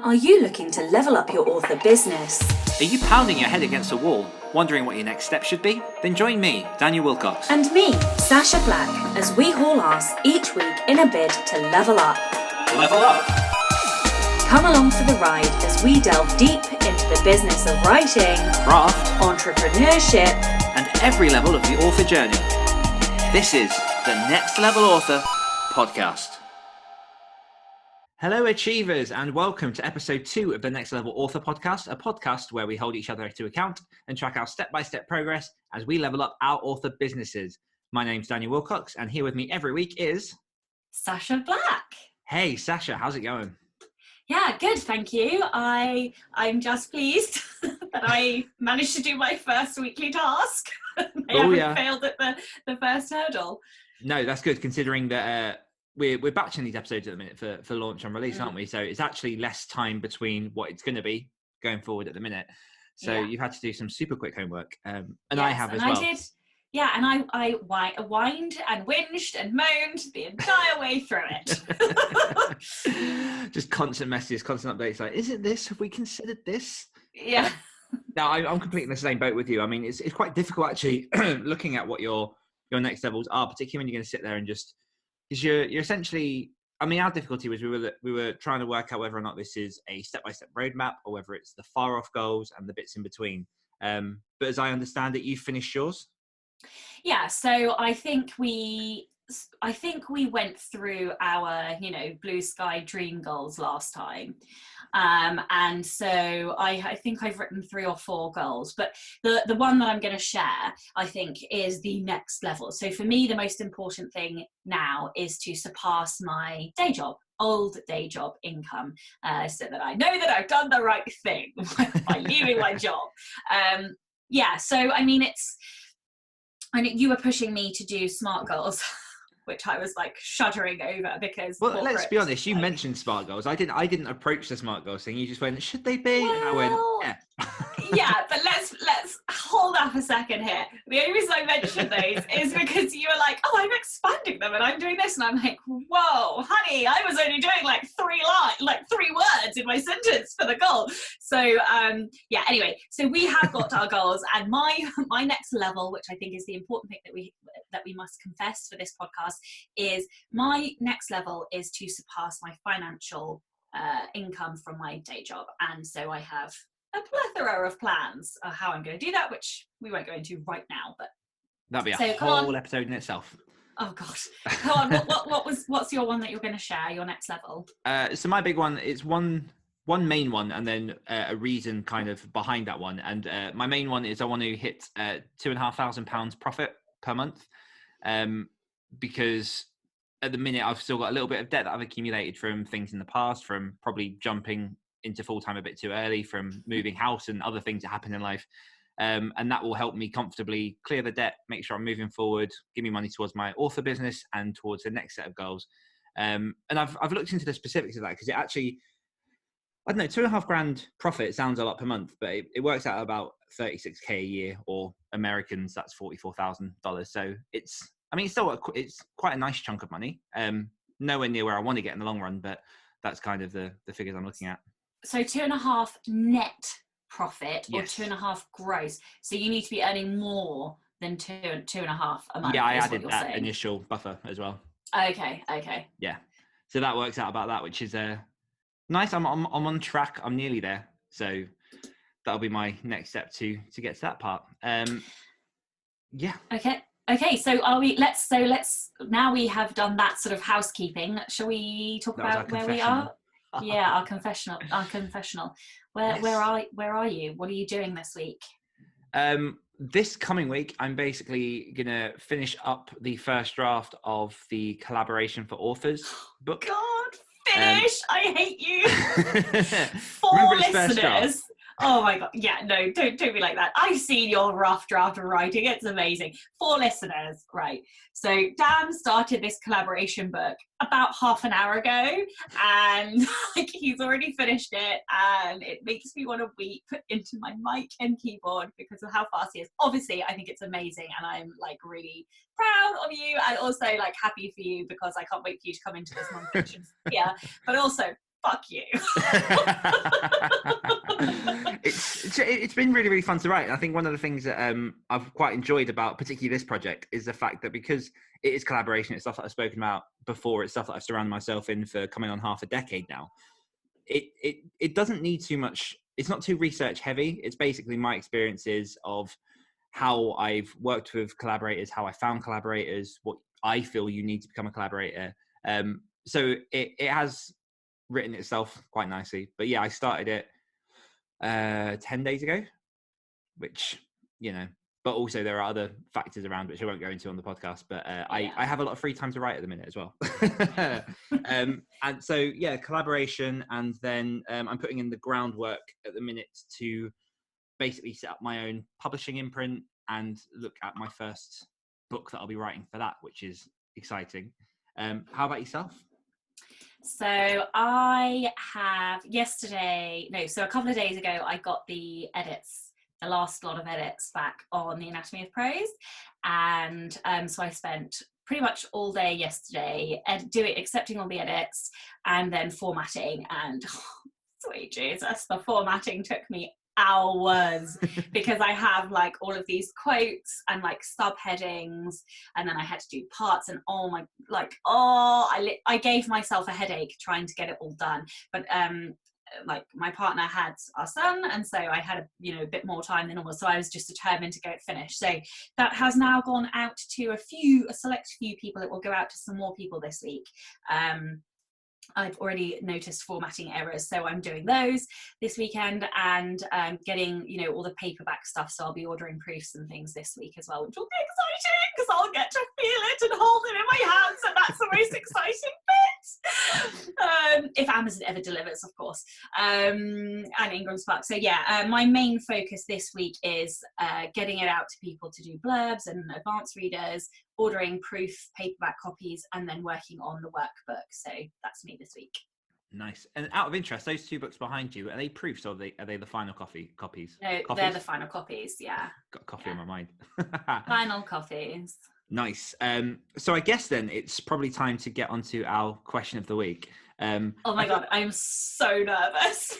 Are you looking to level up your author business? Are you pounding your head against a wall, wondering what your next step should be? Then join me, Daniel Wilcox. And me, Sacha Black, as we haul ass each week in a bid to level up. Level up! Come along for the ride as we delve deep into the business of writing, Craft, entrepreneurship, and every level of the author journey. This is the Next Level Author podcast. Hello, achievers, and welcome to episode 2 of the Next Level Author podcast, a podcast where we hold each other to account and track our step-by-step progress as we level up our author businesses. My name's Daniel Wilcox, and here with me every week is... Sacha Black. Hey, Sacha, how's it going? Yeah, good, thank you. I'm just pleased that I managed to do my first weekly task. I haven't failed at the first hurdle. No, that's good, considering that... We're batching these episodes at the minute for launch and release, aren't we? So it's actually less time between what it's going to be going forward at the minute. So you've had to do some super quick homework, and yes, I have as well. I did, yeah, and I whined and whinged and moaned the entire way through it. Just constant messages, constant updates. Like, is it this? Have we considered this? Yeah. No, I'm completely in the same boat with you. I mean, it's quite difficult actually looking at what your next levels are, particularly when you're going to sit there and just. Because you're essentially, I mean, our difficulty was we were trying to work out whether or not this is a step-by-step roadmap or whether it's the far-off goals and the bits in between. But as I understand it, you finished yours? Yeah, so I think we went through our, blue sky dream goals last time. And so I think I've written 3 or 4 goals, but the one that I'm going to share, I think, is the next level. So for me, the most important thing now is to surpass my old day job income, so that I know that I've done the right thing by leaving my job. So I mean, you were pushing me to do SMART goals, which I was like shuddering over because. Well, let's be honest. You mentioned SMART goals. I didn't approach the SMART goals thing. You just went, should they be? Well, and I went, yeah. Yeah, but let's hold up a second here. The only reason I mentioned those is because you were like, oh, I'm expanding them and I'm doing this, and I'm like, whoa, honey, I was only doing like 3 words in my sentence for the goal. So anyway, so we have got our goals, and my next level, which I think is the important thing that we must confess for this podcast, is my next level is to surpass my financial income from my day job. And so I have a plethora of plans how I'm going to do that, which we won't go into right now. But that'd be a whole episode in itself. Oh gosh, come on. What's your one that you're going to share? Your next level? So my big one is one main one, and then a reason kind of behind that one. And my main one is I want to hit £2,500 profit per month, because at the minute I've still got a little bit of debt that I've accumulated from things in the past, from probably jumping into full-time a bit too early, from moving house and other things that happen in life. And that will help me comfortably clear the debt, make sure I'm moving forward, give me money towards my author business and towards the next set of goals. And I've looked into the specifics of that, because it actually, I don't know, $2,500 profit sounds a lot per month, but it works out about $36K a year, or Americans, that's $44,000. So it's quite a nice chunk of money. Nowhere near where I want to get in the long run, but that's kind of the figures I'm looking at. So 2.5 net profit, yes, or 2.5 gross. So you need to be earning more than 2.5 a month. Yeah, I added that initial buffer as well. Okay. Yeah, so that works out about that, which is nice. I'm on track. I'm nearly there. So that'll be my next step to get to that part. Yeah. Okay, so let's now we have done that sort of housekeeping. Shall we talk about where we are? Yeah, our confessional. Where are you? What are you doing this week? This coming week, I'm basically gonna finish up the first draft of the Collaboration for Authors book. God, finish! I hate you. 4 listeners. Oh my God. Yeah, no, don't be like that. I've seen your rough draft of writing. It's amazing. 4 listeners. Right. So Dan started this collaboration book about half an hour ago, and he's already finished it, and it makes me want to weep into my mic and keyboard because of how fast he is. Obviously, I think it's amazing, and I'm really proud of you, and also happy for you because I can't wait for you to come into this non-fiction. Yeah, but also fuck you. It's been really, really fun to write. I think one of the things that I've quite enjoyed about particularly this project is the fact that because it is collaboration, it's stuff that I've spoken about before, it's stuff that I've surrounded myself in for coming on half a decade now. It doesn't need too much. It's not too research heavy. It's basically my experiences of how I've worked with collaborators, how I found collaborators, what I feel you need to become a collaborator. So it has written itself quite nicely. But yeah, I started it 10 days ago, which, but also there are other factors around which I won't go into on the podcast, but I have a lot of free time to write at the minute as well. And so, yeah, collaboration. And then I'm putting in the groundwork at the minute to basically set up my own publishing imprint and look at my first book that I'll be writing for that, which is exciting. How about yourself? So I have a couple of days ago, I got the last lot of edits back on the Anatomy of Prose. And so I spent pretty much all day yesterday accepting all the edits and then formatting. And sweet Jesus, the formatting took me hours because I have like all of these quotes and like subheadings, and then I had to do parts, and I gave myself a headache trying to get it all done. But like my partner had our son, and so I had a bit more time than normal, so I was just determined to get it finished. So that has now gone out to a select few people. It will go out to some more people this week. I've already noticed formatting errors, so I'm doing those this weekend, and getting all the paperback stuff. So I'll be ordering proofs and things this week as well, which will be exciting because I'll get to feel it and hold it in my hands, and that's the most exciting bit. If Amazon ever delivers, of course, and Ingram Spark. So yeah, my main focus this week is getting it out to people to do blurbs and advanced readers, ordering proof paperback copies, and then working on the workbook. So that's me this week. Nice. And out of interest, those two books behind you, are they proofs or are they the final copies? No, they're the final copies, yeah. Got a coffee in my mind. Final copies. Nice. So I guess then it's probably time to get onto our question of the week. Oh my God, I'm so nervous.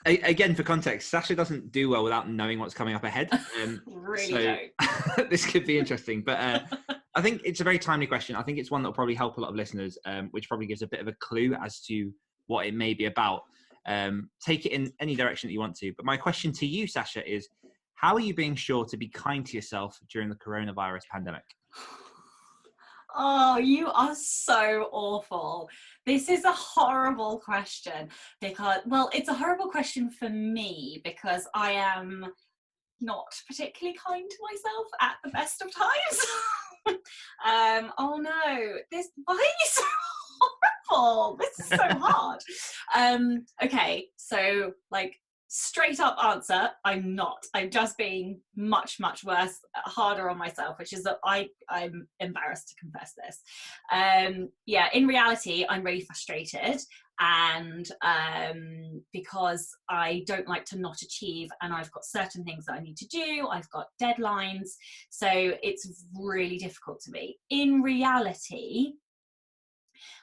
Again, for context, Sacha doesn't do well without knowing what's coming up ahead. Really don't. This could be interesting, but I think it's a very timely question. I think it's one that will probably help a lot of listeners, which probably gives a bit of a clue as to what it may be about. Take it in any direction that you want to. But my question to you, Sacha, is how are you being sure to be kind to yourself during the coronavirus pandemic? Oh, you are so awful. This is a horrible question because, well, it's a horrible question for me because I am not particularly kind to myself at the best of times. Oh no, why are you so horrible? This is so hard. Okay, so like straight up answer, I'm not. I'm just being much, much worse, harder on myself, which is that I'm embarrassed to confess this. Yeah, in reality, I'm really frustrated, and because I don't like to not achieve, and I've got certain things that I need to do, I've got deadlines, so it's really difficult to me. In reality,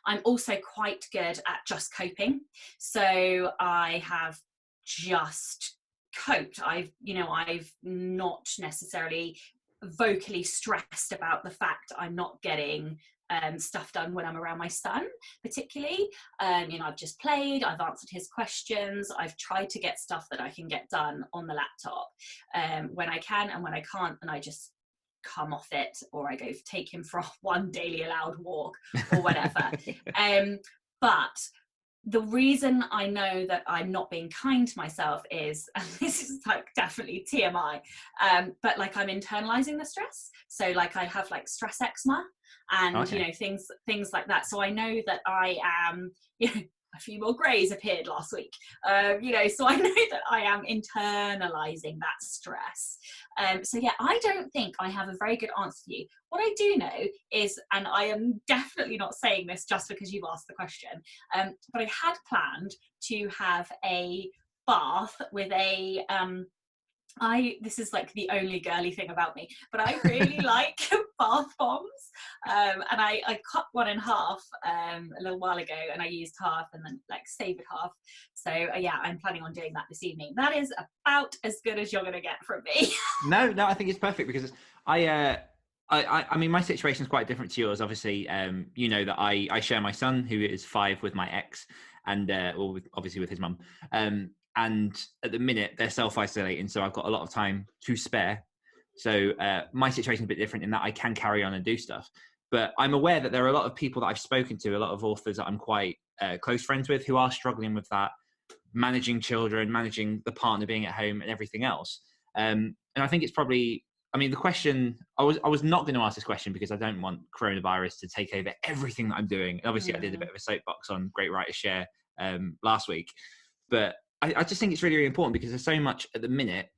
I'm also quite good at just coping, so I have just coped. I've not necessarily vocally stressed about the fact I'm not getting stuff done when I'm around my son, particularly. I've just played, I've answered his questions, I've tried to get stuff that I can get done on the laptop when I can, and when I can't, and I just come off it, or I go take him for one daily allowed walk or whatever. But the reason I know that I'm not being kind to myself is, and this is like definitely TMI, but like I'm internalizing the stress. So like I have like stress eczema and, okay, things like that. So I know that I am, a few more greys appeared last week, so I know that I am internalizing that stress. So yeah, I don't think I have a very good answer for you. What I do know is, and I am definitely not saying this just because you've asked the question, but I had planned to have a bath with a this is like the only girly thing about me, but I really like bath bombs. And I cut one in half a little while ago, and I used half and then like saved half. So yeah, I'm planning on doing that this evening. That is about as good as you're going to get from me. No, I think it's perfect because I mean, my situation is quite different to yours. Obviously, you know that I share my son, who is 5, with my ex, and obviously with his mum. And at the minute they're self-isolating, so I've got a lot of time to spare. So my situation is a bit different in that I can carry on and do stuff. But I'm aware that there are a lot of people that I've spoken to, a lot of authors that I'm quite close friends with, who are struggling with that, managing children, managing the partner being at home, and everything else. And I think it's probably, I mean, the question, I was not going to ask this question because I don't want coronavirus to take over everything that I'm doing. Obviously, I did a bit of a soapbox on Great Writers Share last week, but I just think it's really, really important because there's so much at the minute.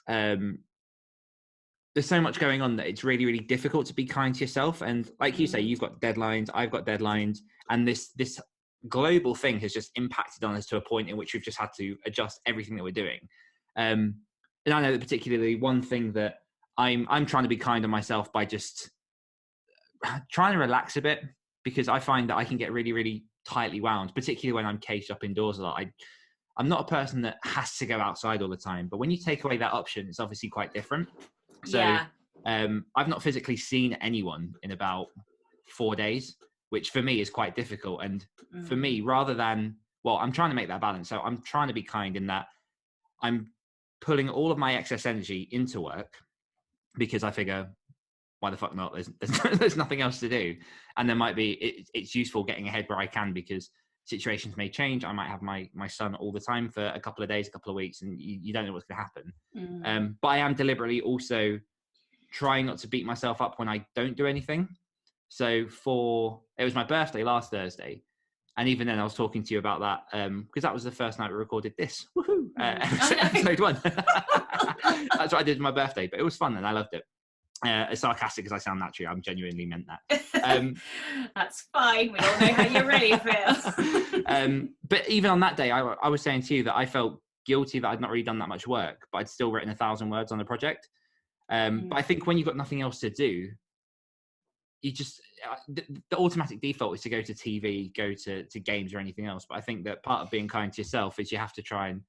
There's so much going on that it's really, really difficult to be kind to yourself. And like you say, you've got deadlines, I've got deadlines, and this global thing has just impacted on us to a point in which we've just had to adjust everything that we're doing. And I know that particularly one thing that I'm trying to be kind on myself by just trying to relax a bit, because I find that I can get really, really tightly wound, particularly when I'm caged up indoors a lot. I'm not a person that has to go outside all the time, but when you take away that option, it's obviously quite different. So Yeah. I've not physically seen anyone in about 4 days, which for me is quite difficult. And for me, rather than, well, I'm trying to make that balance. So I'm trying to be kind in that I'm pulling all of my excess energy into work, because I figure, why the fuck not? There's nothing else to do. And there might be, it's useful getting ahead where I can, because situations may change. I might have my son all the time for a couple of days, a couple of weeks, and you don't know what's going to happen. But I am deliberately also trying not to beat myself up when I don't do anything. So it was my birthday last Thursday, and even then I was talking to you about that because that was the first night we recorded this. Woohoo! Episode 1. That's what I did for my birthday, but it was fun and I loved it. As sarcastic as I sound naturally, I'm genuinely meant that. That's fine. We all know how you really feel. But even on that day, I was saying to you that I felt guilty that I'd not really done that much work, but I'd still written 1,000 words on the project. But I think when you've got nothing else to do, you just the automatic default is to go to TV, go to games or anything else. But I think that part of being kind to yourself is you have to try and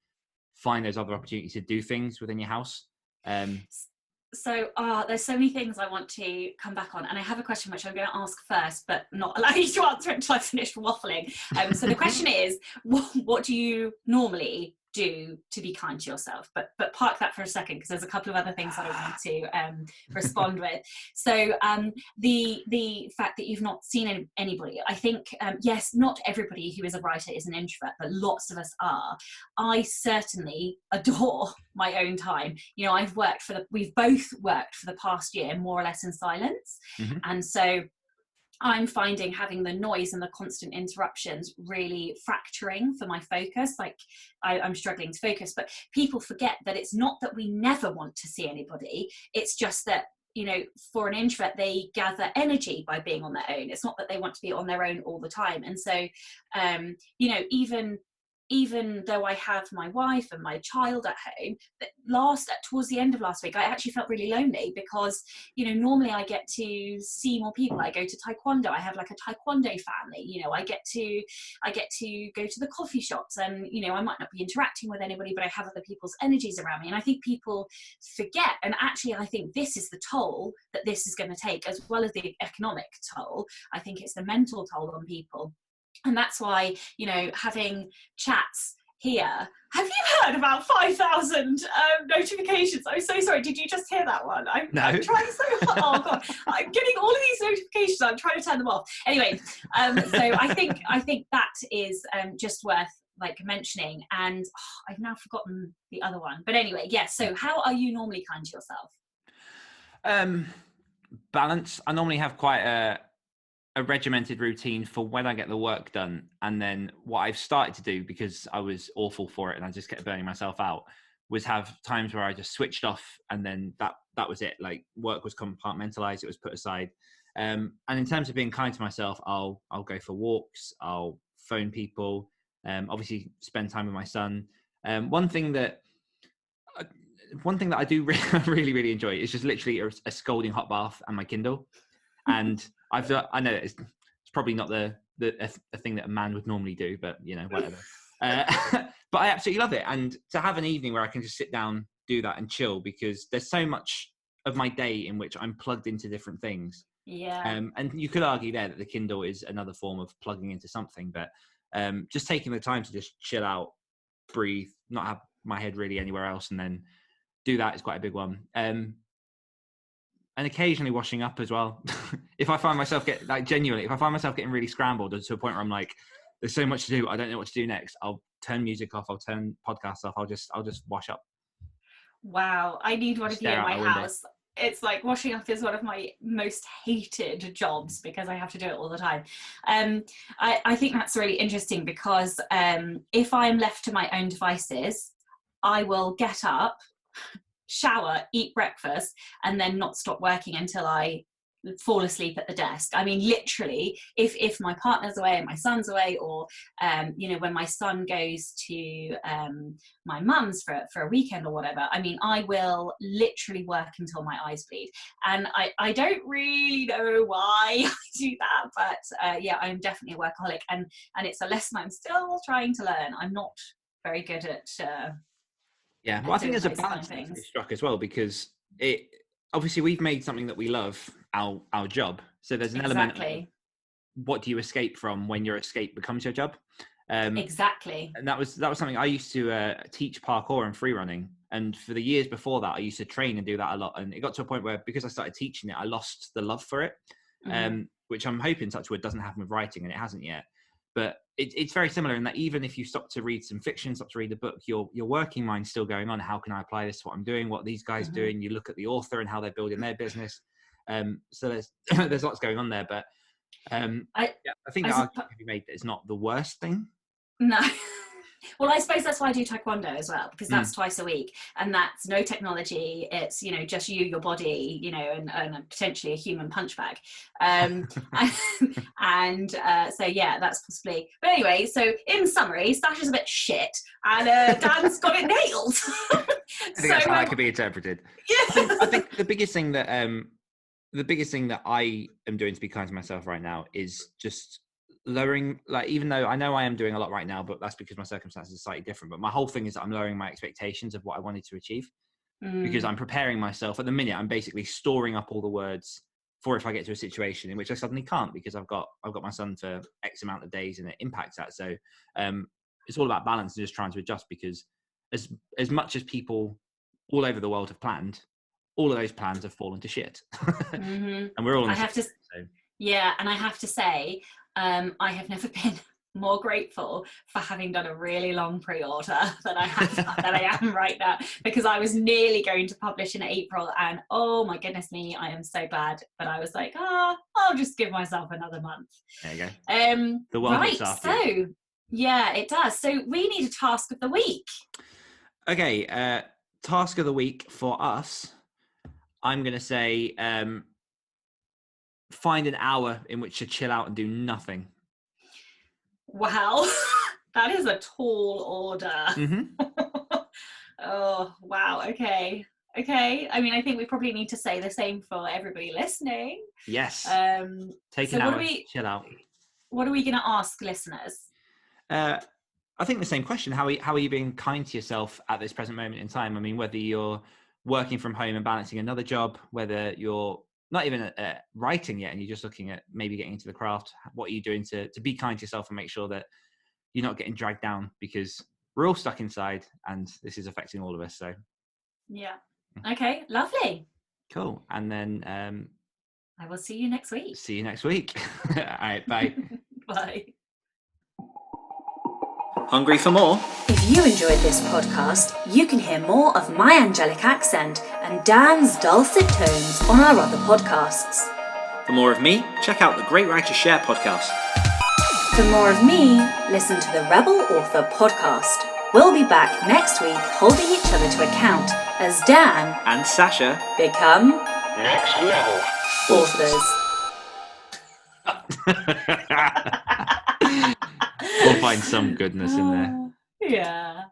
find those other opportunities to do things within your house. So there's so many things I want to come back on, and I have a question which I'm going to ask first, but not allow you to answer until I've finished waffling. So the question is, what do you normally do to be kind to yourself? But park that for a second, because there's a couple of other things that I want to respond with. So the fact that you've not seen anybody, I think, yes, not everybody who is a writer is an introvert, but lots of us are. I certainly adore my own time. You know, we've both worked for the past year more or less in silence. And so I'm finding having the noise and the constant interruptions really fracturing for my focus. Like I'm struggling to focus, but people forget that it's not that we never want to see anybody. It's just that, you know, for an introvert, they gather energy by being on their own. It's not that they want to be on their own all the time. And so, you know, even though I have my wife and my child at home, towards the end of last week, I actually felt really lonely because, you know, normally I get to see more people. I go to taekwondo. I have like a taekwondo family. You know, I get to go to the coffee shops, and, you know, I might not be interacting with anybody, but I have other people's energies around me. And I think people forget. And actually, I think this is the toll that this is going to take, as well as the economic toll. I think it's the mental toll on people. And that's why, you know, having chats here. Have you heard about 5,000 notifications? I'm so sorry. Did you just hear that one? I'm trying so hard. Oh God, I'm getting all of these notifications. I'm trying to turn them off. Anyway, so I think that is just worth like mentioning. And I've now forgotten the other one. But anyway, yes. Yeah, so how are you normally kind to yourself? Balance. I normally have quite a regimented routine for when I get the work done, and then what I've started to do, because I was awful for it and I just kept burning myself out, was have times where I just switched off, and then that was it. Like, work was compartmentalized, it was put aside. And in terms of being kind to myself, I'll go for walks, I'll phone people, obviously spend time with my son. One thing that one thing that I do really, really enjoy is just literally a scolding hot bath and my Kindle. And I know it's probably not a thing that a man would normally do, but whatever. But I absolutely love it. And to have an evening where I can just sit down, do that and chill, because there's so much of my day in which I'm plugged into different things. Yeah. And you could argue there that the Kindle is another form of plugging into something, but just taking the time to just chill out, breathe, not have my head really anywhere else, and then do that is quite a big one. And occasionally washing up as well. If I find myself getting really scrambled to a point where I'm like, there's so much to do, I don't know what to do next, I'll turn music off, I'll turn podcasts off, I'll just wash up. Wow, I need one of you in my house. It's like washing up is one of my most hated jobs because I have to do it all the time. I think that's really interesting because if I'm left to my own devices, I will get up, shower, eat breakfast, and then not stop working until I fall asleep at the desk. I mean, literally, if my partner's away and my son's away, or when my son goes to my mum's for a weekend or whatever, I mean, I will literally work until my eyes bleed. And I don't really know why I do that, but yeah, I'm definitely a workaholic, and it's a lesson I'm still trying to learn. I'm not very good at yeah, well, I think there's a balance that needs to be struck as well, because obviously we've made something that we love our job, so there's an element of what do you escape from when your escape becomes your job. Exactly. And that was something I used to teach parkour and free running, and for the years before that I used to train and do that a lot, and it got to a point where because I started teaching it I lost the love for it. Which I'm hoping, touch wood, doesn't happen with writing, and it hasn't yet. But it's very similar in that even if you stop to read some fiction, stop to read a book, your working mind's still going on. How can I apply this to what I'm doing? What are these guys doing? You look at the author and how they're building their business. So there's lots going on there. But I think the argument can be made that it's not the worst thing. No. Well, I suppose that's why I do taekwondo as well, because that's twice a week, and that's no technology. It's just you, your body, and potentially a human punch bag. So yeah, that's possibly. But anyway, so in summary, Sacha's a bit shit, and Dan's got it nailed. I think that's how that could be interpreted. Yeah. I think the biggest thing that I am doing to be kind to myself right now is just lowering, like, even though I know I am doing a lot right now, but that's because my circumstances are slightly different, but my whole thing is that I'm lowering my expectations of what I wanted to achieve, because I'm preparing myself. At the minute I'm basically storing up all the words for if I get to a situation in which I suddenly can't, because I've got my son for X amount of days and it impacts that. So it's all about balance and just trying to adjust, because as much as people all over the world have planned, all of those plans have fallen to shit. And we're all in yeah, and I have to say, I have never been more grateful for having done a really long pre-order than I am right now, because I was nearly going to publish in April, and oh my goodness me, I am so bad. But I was like, I'll just give myself another month. There you go. The world looks after you. So yeah, it does. So we need a task of the week. Okay, task of the week for us, I'm going to say find an hour in which to chill out and do nothing. Wow, that is a tall order. Oh, wow. Okay. I mean, I think we probably need to say the same for everybody listening. Yes. Take an hour, chill out. What are we going to ask listeners? I think the same question. How are you being kind to yourself at this present moment in time? I mean, whether you're working from home and balancing another job, whether you're not even writing yet and you're just looking at maybe getting into the craft, what are you doing to be kind to yourself and make sure that you're not getting dragged down, because we're all stuck inside and this is affecting all of us. So yeah. Okay, lovely. Cool. And then I will see you next week. See you next week. All right, bye. Bye. Hungry for more? If you enjoyed this podcast, you can hear more of my angelic accent and Dan's dulcet tones on our other podcasts. For more of me, check out the Great Writers Share podcast. For more of me, listen to the Rebel Author podcast. We'll be back next week holding each other to account as Dan and Sacha become next level authors. We'll find some goodness in there. Yeah.